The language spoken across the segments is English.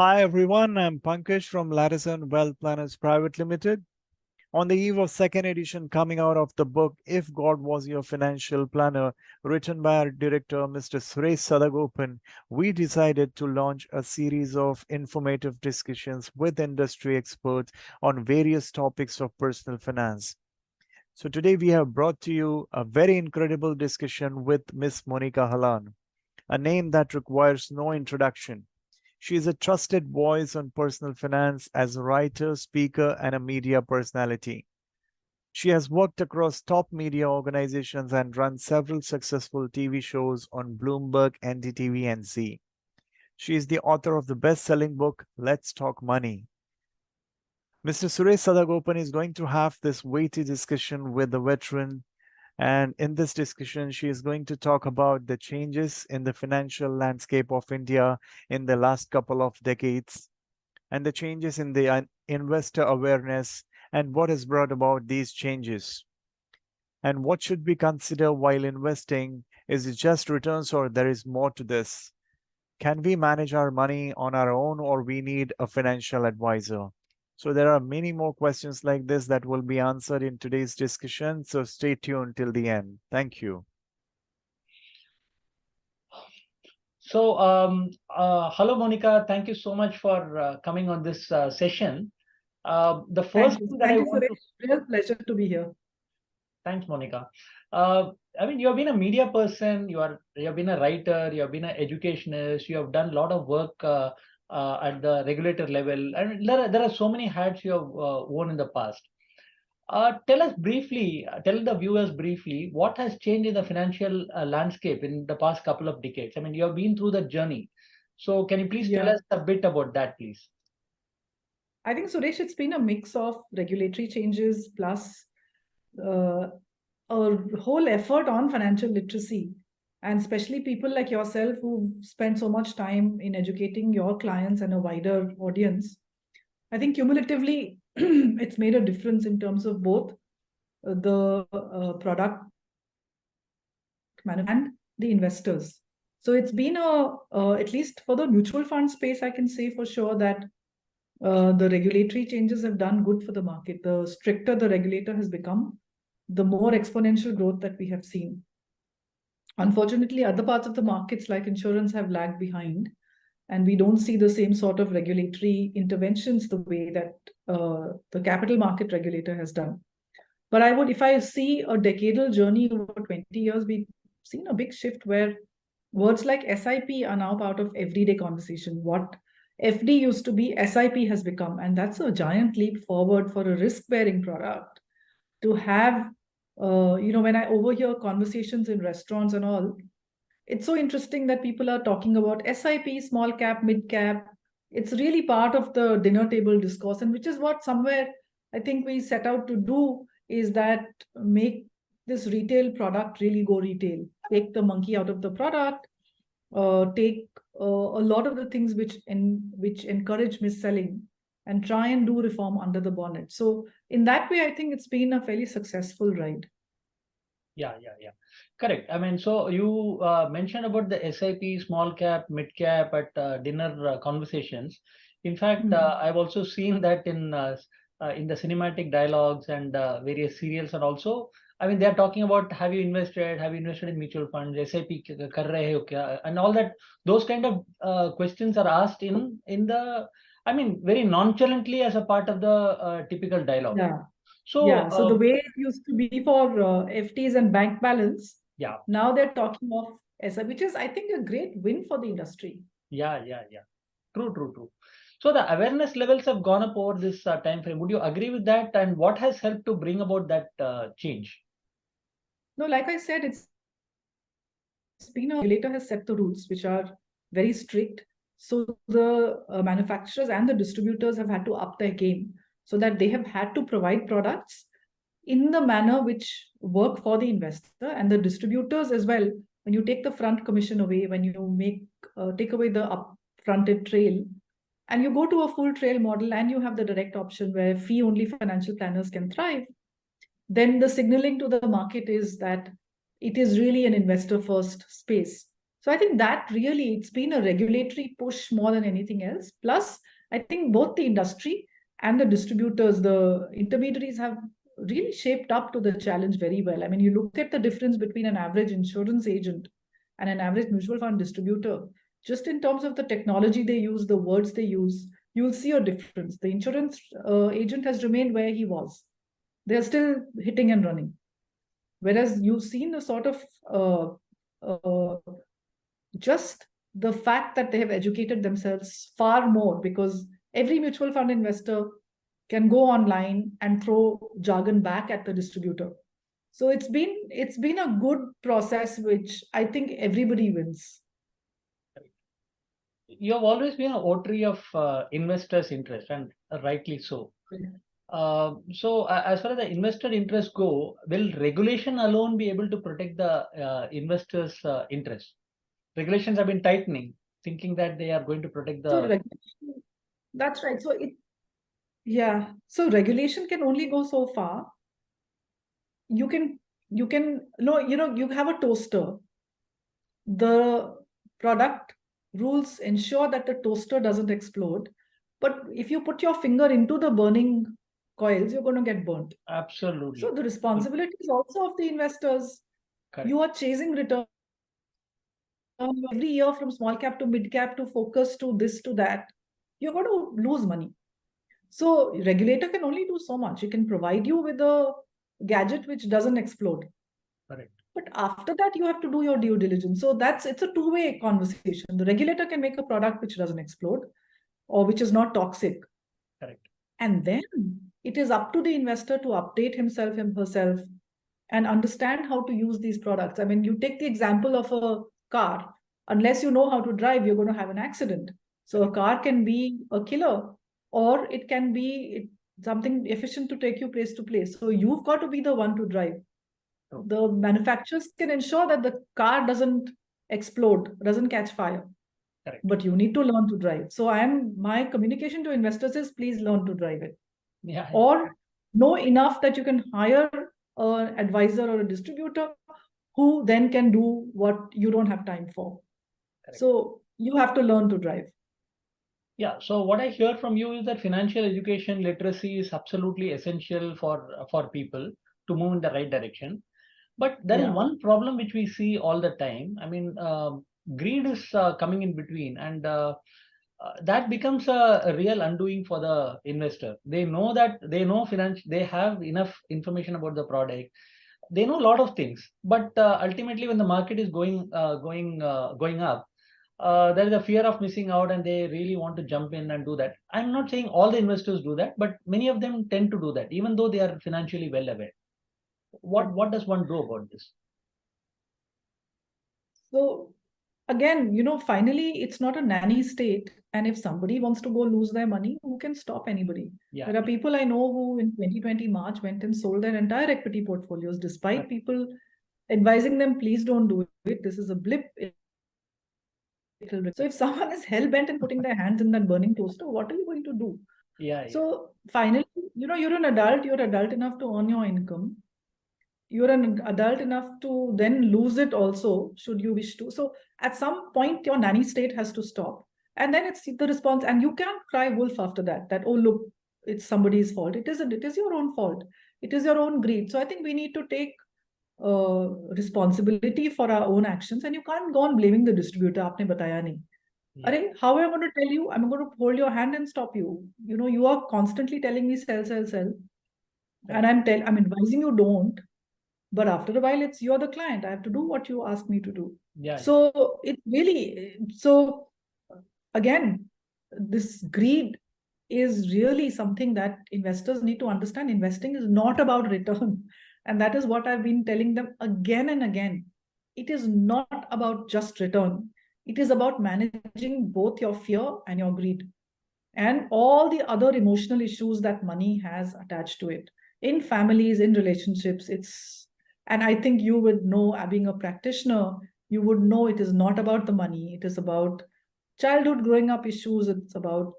Hi everyone, I'm Pankaj from Lattisan Wealth Planners Private Limited. On the eve of second edition coming out of the book If God Was Your Financial Planner, written by our director Mr. Suresh Sadagopan, we decided to launch a series of informative discussions with industry experts on various topics of personal finance. So today we have brought to you a very incredible discussion with Miss Monika Halan, a name that requires no introduction. She is a trusted voice on personal finance as a writer, speaker, and a media personality. She has worked across top media organizations and run several successful TV shows on Bloomberg, NDTV, and Z. She is the author of the best-selling book, Let's Talk Money. Mr. Suresh Sadagopan is going to have this weighty discussion with the veteran, and in this discussion, she is going to talk about the changes in the financial landscape of India in the last couple of decades and the changes in the investor awareness and what has brought about these changes. And what should we consider while investing? Is it just returns or there is more to this? Can we manage our money on our own or we need a financial advisor? So there are many more questions like this that will be answered in today's discussion. So stay tuned till the end. Thank you. So, hello, Monica. Thank you so much for coming on this session. The first Thank you. thing that I Thank you, want to Suresh. Real pleasure to be here. thanks, Monica. I mean, you have been a media person. You have been a writer. You have been an educationist. You have done a lot of work at the regulator level, and there are so many hats you have worn in the past. Tell us briefly, tell the viewers briefly, what has changed in the financial landscape in the past couple of decades? I mean, you have been through the journey. So can you please tell Yeah. us a bit about that, please? I think, Suresh, it's been a mix of regulatory changes plus uh, a whole effort on financial literacy. And especially people like yourself who spend so much time in educating your clients and a wider audience. I think cumulatively, it's made a difference in terms of both the product and the investors. So it's been at least for the mutual fund space, I can say for sure that the regulatory changes have done good for the market. The stricter the regulator has become, the more exponential growth that we have seen. Unfortunately, other parts of the markets like insurance have lagged behind, and we don't see the same sort of regulatory interventions the way that the capital market regulator has done. But if I see a decadal journey over 20 years, we've seen a big shift where words like SIP are now part of everyday conversation. What FD used to be, SIP has become, and that's a giant leap forward for a risk-bearing product to have. When I overhear conversations in restaurants and all, it's so interesting that people are talking about SIP, small cap, mid cap. It's really part of the dinner table discourse, and which is what somewhere I think we set out to do is that make this retail product really go retail. Take the monkey out of the product, take a lot of the things which encourage mis-selling and try and do reform under the bonnet. So in that way, I think it's been a fairly successful ride. Yeah. Correct. I mean, so you mentioned about the SIP, small cap, mid cap at dinner conversations. In fact, I've also seen that in the cinematic dialogues and various serials, and also, I mean, they're talking about have you invested? Have you invested in mutual funds? SIP kar rahe ho kya? And all that. Those kind of questions are asked in the, I mean, very nonchalantly as a part of the typical dialogue. Yeah. So Yeah, so the way it used to be for FTs and bank balance, yeah. now they're talking of SI, which is, I think, a great win for the industry. Yeah. True. So the awareness levels have gone up over this time frame. Would you agree with that? And what has helped to bring about that change? No, like I said, it's been a regulator has set the rules, which are very strict. So the manufacturers and the distributors have had to up their game so that they have had to provide products in the manner which work for the investor and the distributors as well. When you take the front commission away, when you take away the upfronted trail, and you go to a full trail model and you have the direct option where fee only financial planners can thrive, then the signaling to the market is that it is really an investor first space. So I think that really, it's been a regulatory push more than anything else. Plus, I think both the industry and the distributors, the intermediaries have really shaped up to the challenge very well. I mean, you look at the difference between an average insurance agent and an average mutual fund distributor, just in terms of the technology they use, the words they use, you'll see a difference. The insurance agent has remained where he was. They're still hitting and running. Whereas you've seen a sort of just the fact that they have educated themselves far more, because every mutual fund investor can go online and throw jargon back at the distributor. So it's been a good process, which I think everybody wins. You have always been a votary of investors' interest, and rightly so. As far as the investor interests go, will regulation alone be able to protect the investors' interest? Regulations have been tightening, thinking that they are going to protect So the. that's right. So regulation can only go so far. You can no, you have a toaster. The product rules ensure that the toaster doesn't explode. But if you put your finger into the burning coils, you're going to get burnt. Absolutely. So the responsibility is also of the investors. Correct. You are chasing return every year from small cap to mid cap to focus to this to that. You're going to lose money. So regulator can only do so much. It can provide you with a gadget which doesn't explode. Correct. But after that, you have to do your due diligence. So it's a two-way conversation. The regulator can make a product which doesn't explode or which is not toxic. Correct. And then it is up to the investor to update himself and herself and understand how to use these products. I mean, you take the example of a car. Unless you know how to drive, you're going to have an accident. So a car can be a killer, or it can be something efficient to take you place to place. So you've got to be the one to drive. The manufacturers can ensure that the car doesn't explode, doesn't catch fire. Correct. But you need to learn to drive. So my communication to investors is, please learn to drive it. Yeah. Or know enough that you can hire an advisor or a distributor who then can do what you don't have time for. Correct. So you have to learn to drive. Yeah. So what I hear from you is that financial education literacy is absolutely essential for people to move in the right direction. But there is one problem which we see all the time. I mean, greed is coming in between, and that becomes a real undoing for the investor. They know that they have enough information about the product. They know a lot of things, but ultimately, when the market is going up, there is a fear of missing out, and they really want to jump in and do that. I'm not saying all the investors do that, but many of them tend to do that, even though they are financially well aware. What does one do about this? So again, finally, it's not a nanny state. And if somebody wants to go lose their money, who can stop anybody? Yeah. There are people I know who in 2020 March went and sold their entire equity portfolios, despite people advising them, please don't do it. This is a blip. So if someone is hell-bent in putting their hands in that burning toaster, what are you going to do? Yeah. So finally, you're an adult, you're adult enough to earn your income. You're an adult enough to then lose it also, should you wish to. So at some point, your nanny state has to stop. And then it's the response. And you can't cry wolf after that, oh, look, it's somebody's fault. It isn't. It is your own fault. It is your own greed. So I think we need to take responsibility for our own actions. And you can't go on blaming the distributor. Aapne bataya nahi. Yeah. How am I going to tell you? I'm going to hold your hand and stop you. You are constantly telling me sell, sell, sell. And I'm advising you don't. But after a while, you're the client. I have to do what you ask me to do. Yeah. So again, this greed is really something that investors need to understand. Investing is not about return. And that is what I've been telling them again and again. It is not about just return. It is about managing both your fear and your greed and all the other emotional issues that money has attached to it in families, in relationships. And I think you would know, being a practitioner, you would know it is not about the money. It is about childhood growing up issues. It's about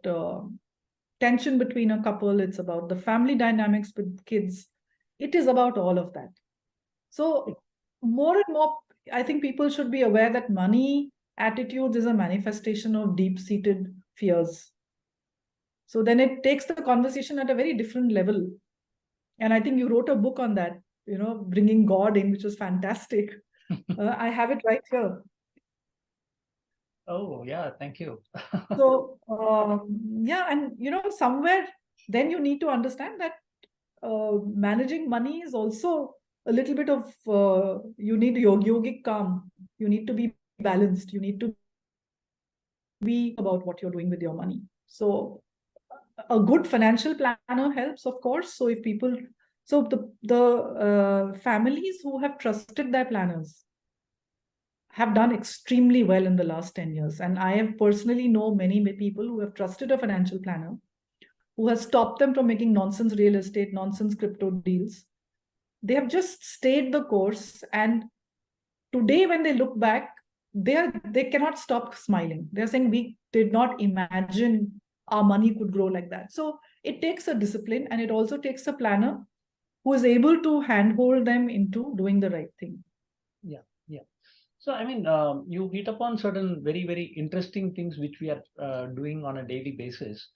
tension between a couple. It's about the family dynamics with kids. It is about all of that. So more and more, I think people should be aware that money attitudes is a manifestation of deep-seated fears. So then it takes the conversation at a very different level. And I think you wrote a book on that, bringing God in, which was fantastic. I have it right here. Oh, yeah, thank you. So, yeah, and somewhere then you need to understand that managing money is also a little bit of, you need yogic calm. You need to be balanced. You need to be about what you're doing with your money. So, a good financial planner helps, of course. So, if people, so the families who have trusted their planners have done extremely well in the last 10 years. And I have personally know many people who have trusted a financial planner who has stopped them from making nonsense real estate, nonsense crypto deals. They have just stayed the course. And today, when they look back, they cannot stop smiling. They're saying, we did not imagine our money could grow like that. So it takes a discipline, and it also takes a planner who is able to handhold them into doing the right thing. Yeah, yeah. So, I mean, you hit upon certain very, very interesting things which we are doing on a daily basis.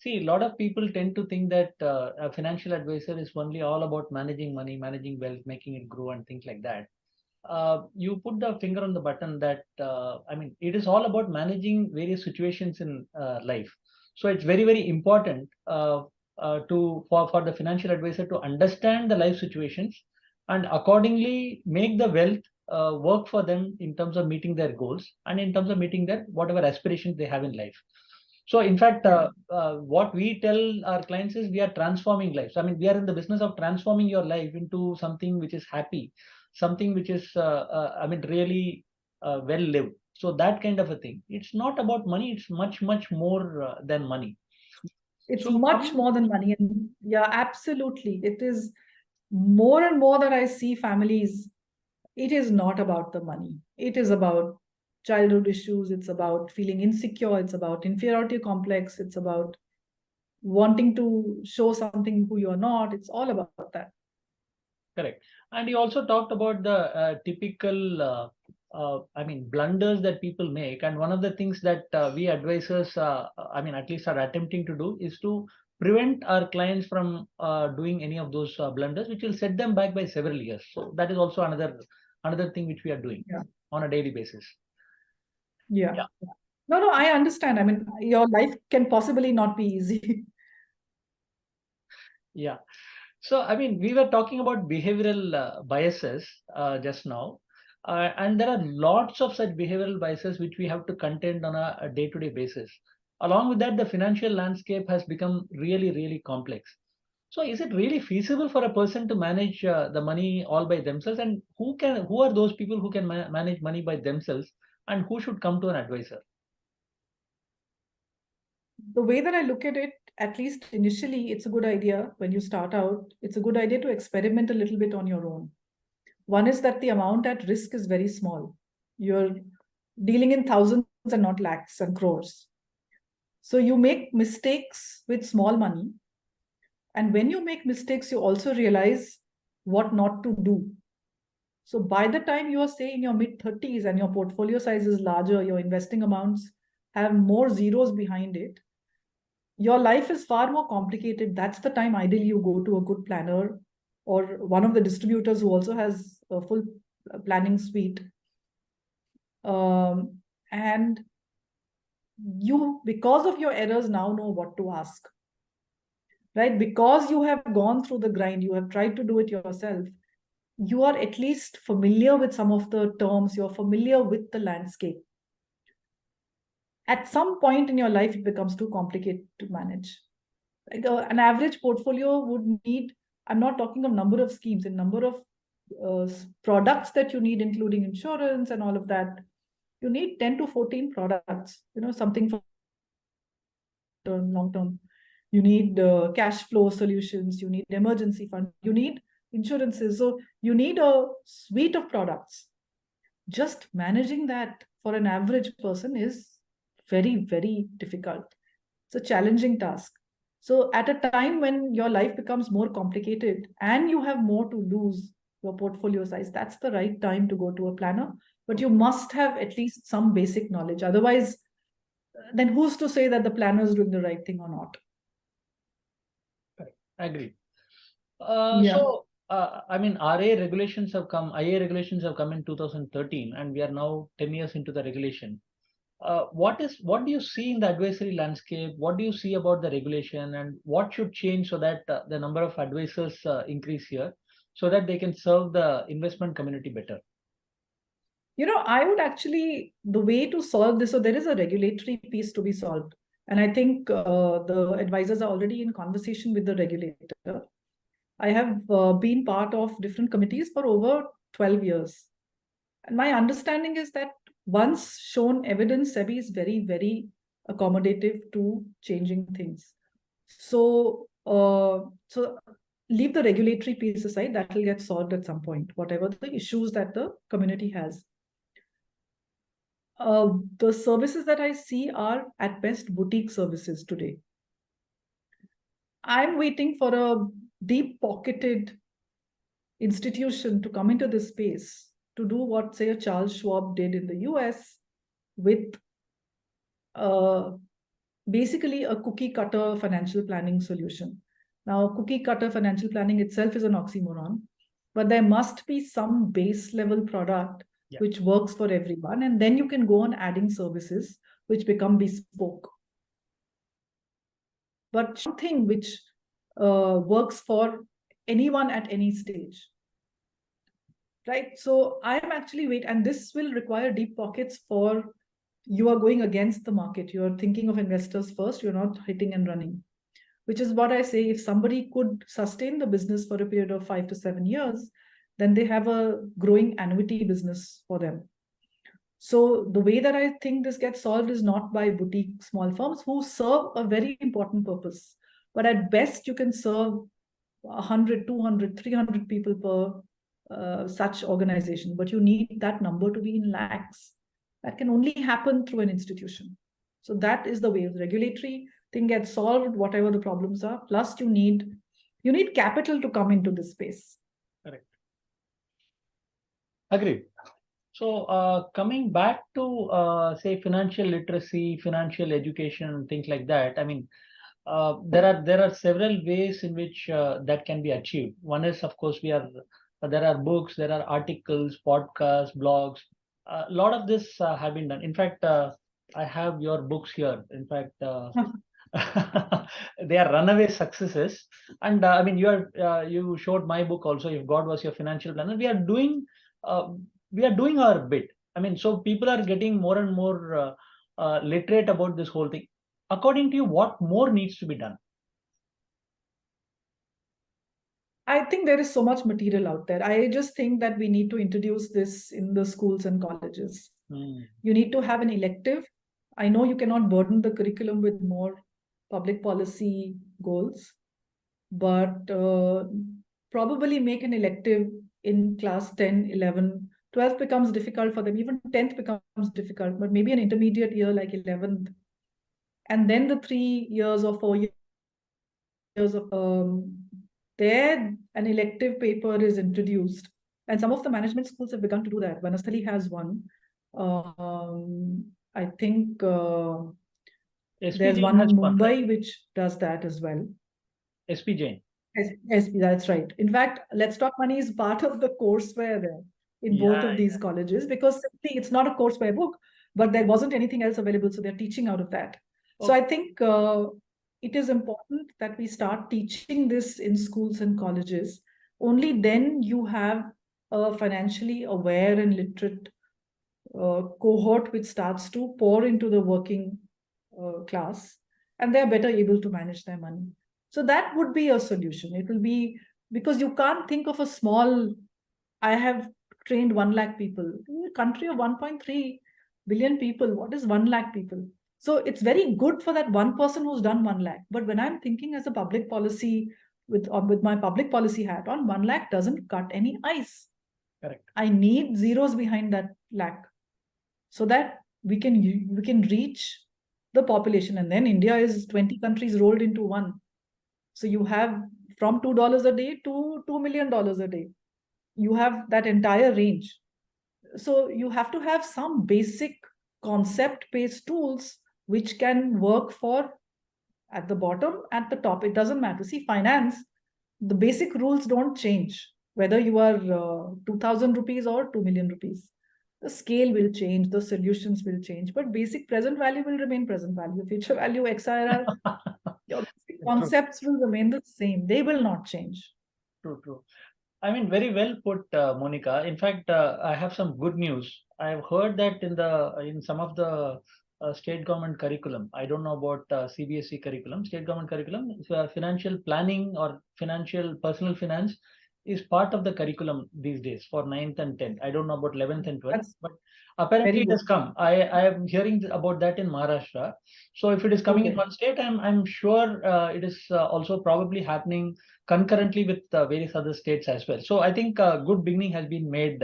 See, a lot of people tend to think that a financial advisor is only all about managing money, managing wealth, making it grow, and things like that. You put the finger on the button that, I mean, it is all about managing various situations in life. So it's very, very important for the financial advisor to understand the life situations and accordingly make the wealth work for them in terms of meeting their goals and in terms of meeting their whatever aspirations they have in life. So in fact, what we tell our clients is we are transforming lives. I mean, we are in the business of transforming your life into something which is happy, something which is, I mean, really well lived. So that kind of a thing. It's not about money. It's much, much more than money. It's So much more than money. And yeah, absolutely. It is more and more that I see families, it is not about the money. It is about childhood issues. It's about feeling insecure. It's about inferiority complex. It's about wanting to show something who you're not. It's all about that. correct. And you also talked about the typical, I mean, blunders that people make. And one of the things that we advisors, I mean, at least are attempting to do is to prevent our clients from doing any of those blunders, which will set them back by several years. So that is also another thing which we are doing on a daily basis. Yeah. Yeah. No, I understand. I mean, your life can possibly not be easy. Yeah. So, I mean, we were talking about behavioral biases just now, and there are lots of such behavioral biases which we have to contend on a day-to-day basis. Along with that, the financial landscape has become really, really complex. So, is it really feasible for a person to manage the money all by themselves? And who are those people who can manage money by themselves, and who should come to an advisor? The way that I look at it, at least initially, it's a good idea when you start out. It's a good idea to experiment a little bit on your own. One is that the amount at risk is very small. You're dealing in thousands and not lakhs and crores. So you make mistakes with small money. And when you make mistakes, you also realize what not to do. So by the time you are, say, in your mid 30s and your portfolio size is larger, your investing amounts have more zeros behind it, your life is far more complicated. That's the time ideally you go to a good planner or one of the distributors who also has a full planning suite. And you, because of your errors, now know what to ask. Right? Because you have gone through the grind, you have tried to do it yourself, you are at least familiar with some of the terms, you're familiar with the landscape. At some point in your life, it becomes too complicated to manage. Like an average portfolio would need, I'm not talking of number of schemes, and number of products that you need, including insurance and all of that. You need 10 to 14 products, something for long term. You need cash flow solutions, you need emergency fund, you need insurances. So you need a suite of products. Just managing that for an average person is very, very difficult. It's a challenging task. So at a time when your life becomes more complicated and you have more to lose, your portfolio size, that's the right time to go to a planner. But you must have at least some basic knowledge. Otherwise, then who's to say that the planner is doing the right thing or not? Correct. Agree. Yeah. So, I mean, IA regulations have come in 2013, and we are now 10 years into the regulation. What do you see in the advisory landscape? What do you see about the regulation, and what should change so that the number of advisors increase here, so that they can serve the investment community better? I would actually, the way to solve this, so there is a regulatory piece to be solved. And I think the advisors are already in conversation with the regulator. I have been part of different committees for over 12 years. And my understanding is that once shown evidence, SEBI is very, very accommodative to changing things. So leave the regulatory piece aside, that will get solved at some point, whatever the issues that the community has. The services that I see are at best boutique services today. I'm waiting for a deep-pocketed institution to come into this space to do what, say, a Charles Schwab did in the US with basically a cookie-cutter financial planning solution. Now, cookie-cutter financial planning itself is an oxymoron, but there must be some base-level product which works for everyone, and then you can go on adding services which become bespoke. But something which works for anyone at any stage. Right? So I'm actually waiting, and this will require deep pockets for you are going against the market. You're thinking of investors first, you're not hitting and running. Which is what I say, if somebody could sustain the business for a period of 5 to 7 years, then they have a growing annuity business for them. So the way that I think this gets solved is not by boutique small firms who serve a very important purpose. But at best, you can serve 100, 200, 300 people per such organization. But you need that number to be in lakhs. That can only happen through an institution. So that is the way the regulatory thing gets solved, whatever the problems are. Plus, you need capital to come into this space. Correct. Agreed. So coming back to say financial literacy, financial education, things like that. I mean, there are several ways in which that can be achieved. One is, of course, there are books, there are articles, podcasts, blogs. A lot of this have been done. In fact, I have your books here. In fact, they are runaway successes. And I mean, you showed my book also. If God was your financial planner, we are doing our bit. I mean, so people are getting more and more literate about this whole thing. According to you, what more needs to be done? I think there is so much material out there. I just think that we need to introduce this in the schools and colleges. You need to have an elective. I know you cannot burden the curriculum with more public policy goals, but probably make an elective in class 10, 11, 12 becomes difficult for them. Even 10th becomes difficult, but maybe an intermediate year like 11th. And then the 3 years or 4 years of there an elective paper is introduced. And some of the management schools have begun to do that. Vanasthali has one. I think there's one in Mumbai which does that as well. SP Jain. SP, that's right. In fact, Let's Talk Money is part of the courseware there in both of these colleges, because simply it's not a courseware book, but there wasn't anything else available, so they're teaching out of that. So I think it is important that we start teaching this in schools and colleges. Only then you have a financially aware and literate cohort which starts to pour into the working class, and they're better able to manage their money. So that would be a solution. It will be, because you can't think of a small, I have trained 1 lakh people. In a country of 1.3 billion people, what is 1 lakh people? So it's very good for that one person who's done 1 lakh. But when I'm thinking as a public policy, with my public policy hat on, 1 lakh doesn't cut any ice. Correct. I need zeros behind that lakh so that we can reach the population. And then India is 20 countries rolled into one. So you have from $2 a day to $2 million a day. you have that entire range. So you have to have some basic concept-based tools which can work for at the bottom, at the top. It doesn't matter. See, finance, the basic rules don't change, whether you are 2,000 rupees or 2 million rupees. The scale will change, the solutions will change, but basic present value will remain present value. Future value, XIRR, your basic True, concepts will remain the same. They will not change. true, true. I mean, very well put, Monica. In fact, I have some good news. I've heard that in some of the state government curriculum, I don't know about CBSE curriculum, state government curriculum, financial planning or financial personal finance is part of the curriculum these days for 9th and 10th. I don't know about 11th and 12th, That's but apparently very it good. has come. I am hearing about that in Maharashtra. So if it is coming in Okay. one state, I'm sure it is also probably happening concurrently with various other states as well. So I think a good beginning has been made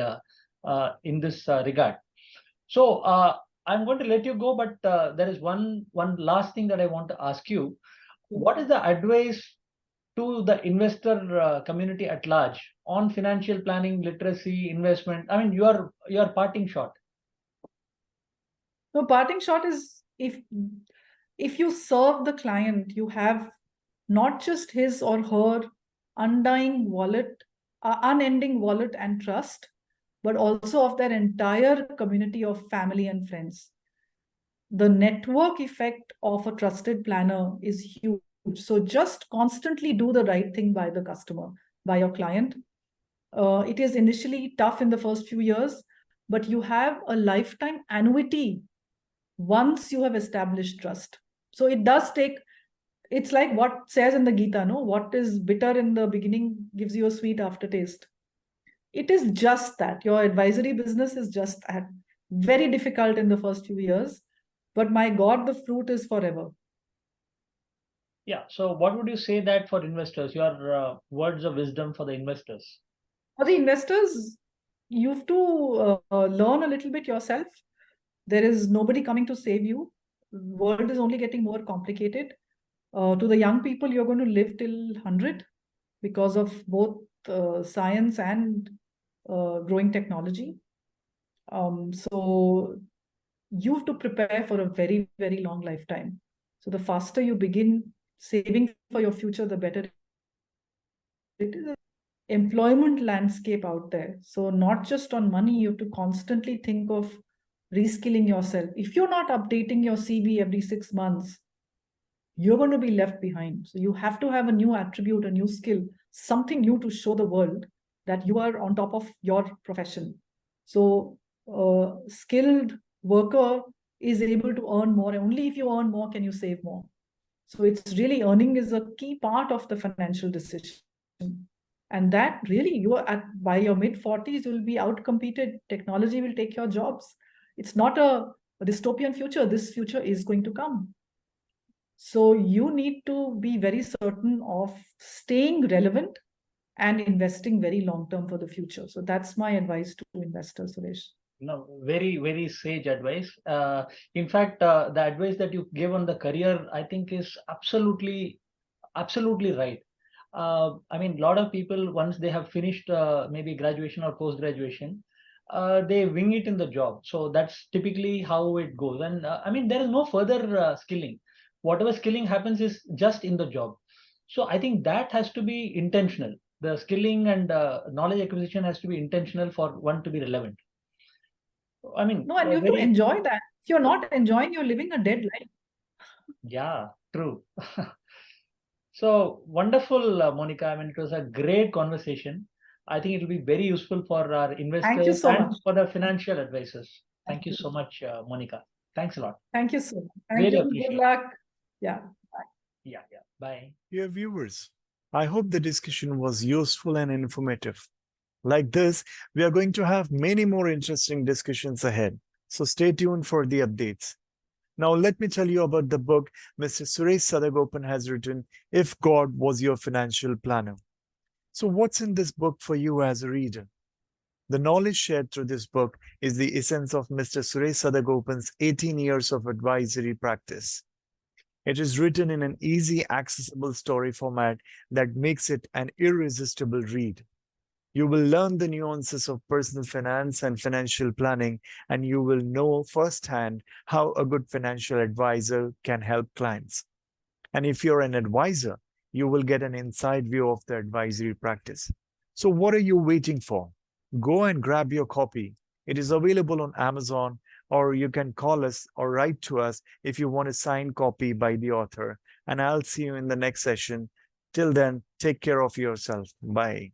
in this regard. So I'm going to let you go, but there is one last thing that I want to ask you. What is the advice to the investor community at large on financial planning, literacy, investment? I mean, you are parting shot. So parting shot is, if you serve the client, you have not just his or her undying wallet, unending wallet and trust, but also of their entire community of family and friends. The network effect of a trusted planner is huge. So just constantly do the right thing by the customer, by your client. It is initially tough in the first few years, but you have a lifetime annuity once you have established trust. So it does take, it's like what says in the Gita, no? What is bitter in the beginning gives you a sweet aftertaste. It is just that. Your advisory business is just that. Very difficult in the first few years, but my God, the fruit is forever. Yeah. So what would you say that for investors? Your words of wisdom for the investors. For the investors, you have to learn a little bit yourself. There is nobody coming to save you. The world is only getting more complicated. To the young people, you're going to live till 100 because of both science and growing technology. So you have to prepare for a very, very long lifetime. So the faster you begin saving for your future, the better it is. Employment landscape out there. So not just on money, you have to constantly think of reskilling yourself. If you're not updating your CV every 6 months, you're going to be left behind. So you have to have a new attribute, a new skill, something new to show the world that you are on top of your profession. So a skilled worker is able to earn more. Only if you earn more can you save more. So it's really, earning is a key part of the financial decision. And that really, you are at, by your mid-40s, you'll be outcompeted. Technology will take your jobs. It's not a dystopian future. This future is going to come. So you need to be very certain of staying relevant and investing very long term for the future. So that's my advice to investors, Suresh. No, very, very sage advice. In fact, the advice that you gave on the career, I think is absolutely right. I mean, a lot of people, once they have finished maybe graduation or post-graduation, they wing it in the job. So that's typically how it goes. And I mean, there is no further skilling. Whatever skilling happens is just in the job. So I think that has to be intentional. The skilling and knowledge acquisition has to be intentional for one to be relevant. I mean, No, and you have to very, enjoy that. If you're not enjoying, you're living a dead life. yeah, true. So wonderful, Monica. I mean, it was a great conversation. I think it will be very useful for our Thank you investors so much. and for the financial advisors. Thank Thank you you. so much, Monica. Thanks a lot. Thank you so much. Thank Really you. Good appreciate it. luck. Yeah. Yeah, yeah. Bye. Dear viewers, I hope the discussion was useful and informative. Like this, we are going to have many more interesting discussions ahead. So stay tuned for the updates. Now, let me tell you about the book Mr. Suresh Sadagopan has written, If God Was Your Financial Planner. So, what's in this book for you as a reader? The knowledge shared through this book is the essence of Mr. Suresh Sadagopan's 18 years of advisory practice. It is written in an easy, accessible story format that makes it an irresistible read. You will learn the nuances of personal finance and financial planning, and you will know firsthand how a good financial advisor can help clients. And if you're an advisor, you will get an inside view of the advisory practice. So, what are you waiting for? Go and grab your copy. It is available on Amazon, or you can call us or write to us if you want a signed copy by the author. And I'll see you in the next session. Till then, take care of yourself. Bye.